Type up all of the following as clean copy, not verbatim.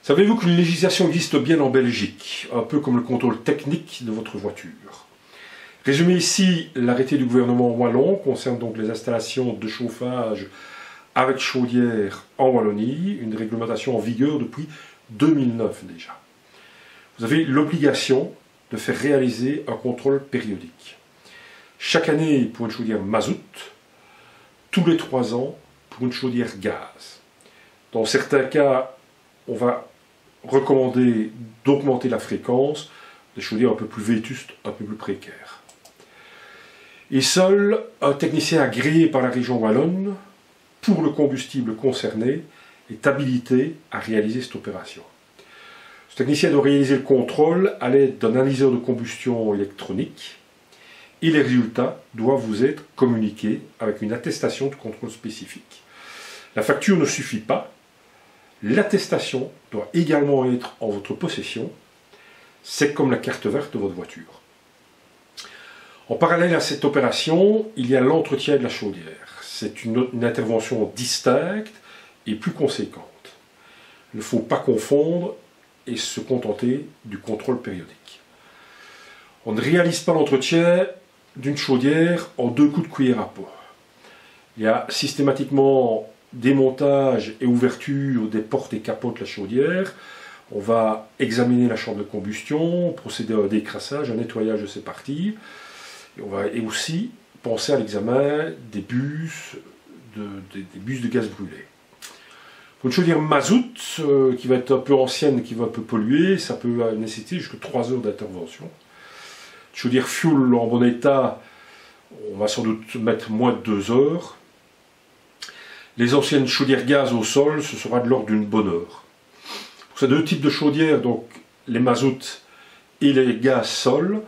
Savez-vous qu'une législation existe bien en Belgique, un peu comme le contrôle technique de votre voiture? Résumé ici, l'arrêté du gouvernement wallon concerne donc les installations de chauffage avec chaudière en Wallonie, une réglementation en vigueur depuis 2009 déjà. Vous avez l'obligation de faire réaliser un contrôle périodique. Chaque année pour une chaudière mazout, tous les 3 ans pour une chaudière gaz. Dans certains cas, on va recommander d'augmenter la fréquence des chaudières un peu plus vétustes, un peu plus précaires. Et seul un technicien agréé par la région wallonne pour le combustible concerné est habilité à réaliser cette opération. Ce technicien doit réaliser le contrôle à l'aide d'un analyseur de combustion électronique et les résultats doivent vous être communiqués avec une attestation de contrôle spécifique. La facture ne suffit pas, l'attestation doit également être en votre possession, c'est comme la carte verte de votre voiture. En parallèle à cette opération, il y a l'entretien de la chaudière. C'est une intervention distincte et plus conséquente. Il ne faut pas confondre et se contenter du contrôle périodique. On ne réalise pas l'entretien d'une chaudière en 2 coups de cuillère à peau. Il y a systématiquement démontage et ouverture des portes et capotes de la chaudière. On va examiner la chambre de combustion, procéder à un décrassage, un nettoyage de ces parties. Et on va aussi penser à l'examen des bus de gaz brûlé. Pour une chaudière mazout, qui va être un peu ancienne, qui va un peu polluer, ça peut nécessiter jusqu'à 3 heures d'intervention. Une chaudière fuel en bon état, on va sans doute mettre moins de 2 heures. Les anciennes chaudières gaz au sol, ce sera de l'ordre d'une bonne heure. Pour ces 2 types de chaudières, donc les mazouts et les gaz sol,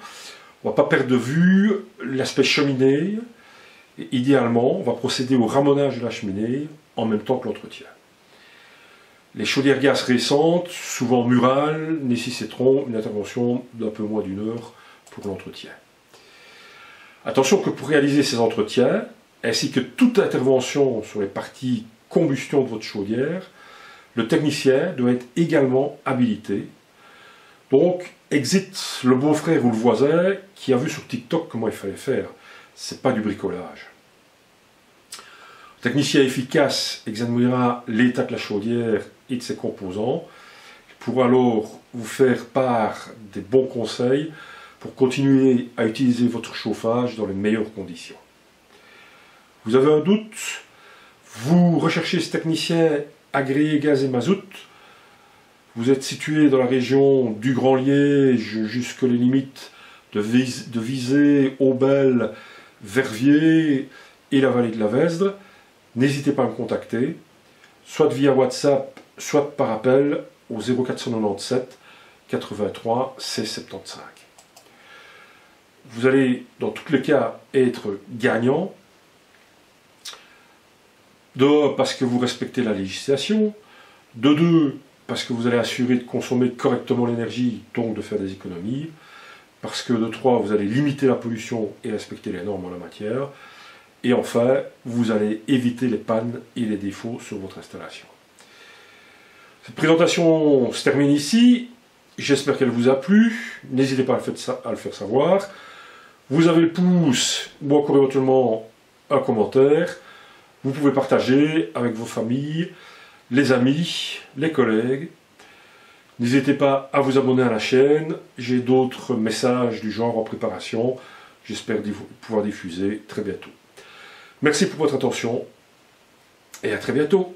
on ne va pas perdre de vue l'aspect cheminée. Et idéalement, on va procéder au ramonage de la cheminée en même temps que l'entretien. Les chaudières gaz récentes, souvent murales, nécessiteront une intervention d'un peu moins d'1 heure pour l'entretien. Attention que pour réaliser ces entretiens, ainsi que toute intervention sur les parties combustion de votre chaudière, le technicien doit être également habilité. Donc, exit le beau-frère ou le voisin qui a vu sur TikTok comment il fallait faire. Ce n'est pas du bricolage. Le technicien efficace examinera l'état de la chaudière et de ses composants. Il pourra alors vous faire part des bons conseils pour continuer à utiliser votre chauffage dans les meilleures conditions. Vous avez un doute? Vous recherchez ce technicien agréé gaz et mazout? Vous êtes situé dans la région du Grand Liège jusque les limites de Visé, Aubel, Verviers et la vallée de la Vesdre. N'hésitez pas à me contacter, soit via WhatsApp, soit par appel au 0497 83 16 75. Vous allez dans tous les cas être gagnant. De 1, parce que vous respectez la législation. De 2, parce que vous allez assurer de consommer correctement l'énergie, donc de faire des économies. Parce que de 3, vous allez limiter la pollution et respecter les normes en la matière. Et enfin, vous allez éviter les pannes et les défauts sur votre installation. Cette présentation se termine ici. J'espère qu'elle vous a plu. N'hésitez pas à le faire savoir. Vous avez le pouce ou encore éventuellement un commentaire. Vous pouvez partager avec vos familles, les amis, les collègues. N'hésitez pas à vous abonner à la chaîne. J'ai d'autres messages du genre en préparation. J'espère pouvoir diffuser très bientôt. Merci pour votre attention et à très bientôt.